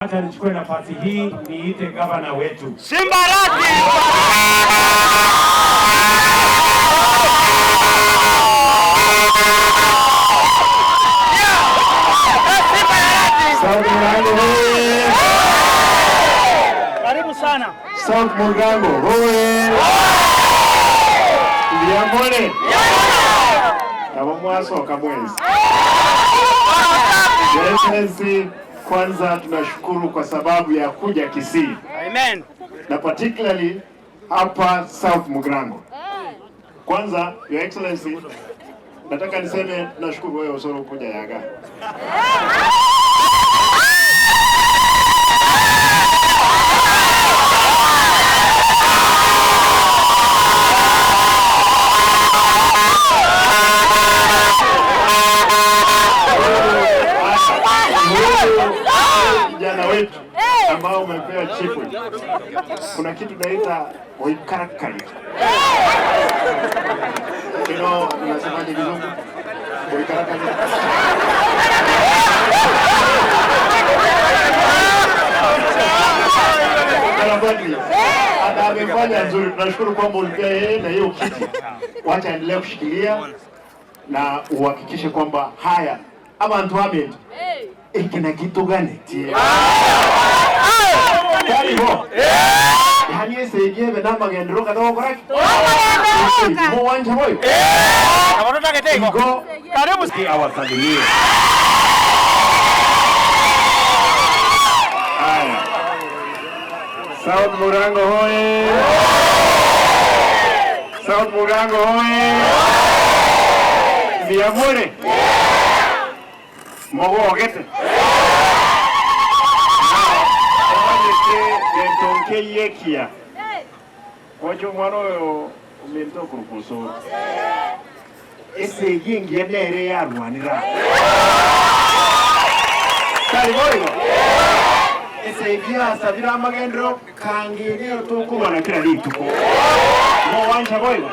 Acha nichukue nafasi hii niite gavana wetu Simba Rati. Karibu sana. South Mugango hoye. Ndiamole. Kama mwasoka mwezi. Excellency, kwanza tunashukuru kwa sababu ya kuja Kisii. Amen. Na particularly hapa South Mugango. Kwanza, Your Excellency, nataka niseme nashukuru wewe Osoro kuja Yaga. Vijana wetu ambao umepewa chifu, kuna kitu naita oikarakari. Unasemaje kizungu? Oikarakari. Amefanya nzuri, tunashukuru kwamba ulipea yeye na hiyo kiti. Wacha endelee kushikilia na uhakikishe kwamba haya abantu hame ikina kitu gani tie karibu hani sejebe na magendro kadogo koraki mo wanja boyo Kabarota keteko. Karibu si awasalimie. Haya, South Mugango hoye. South Mugango hoye. Ndiamole mogo gete tonke yekia ojo mwano yo mento kurukuso ese yingi nere ya rwanira kali boyo ese yingi sabira magendro kangiri otokubona kila lituko mo wanja boyo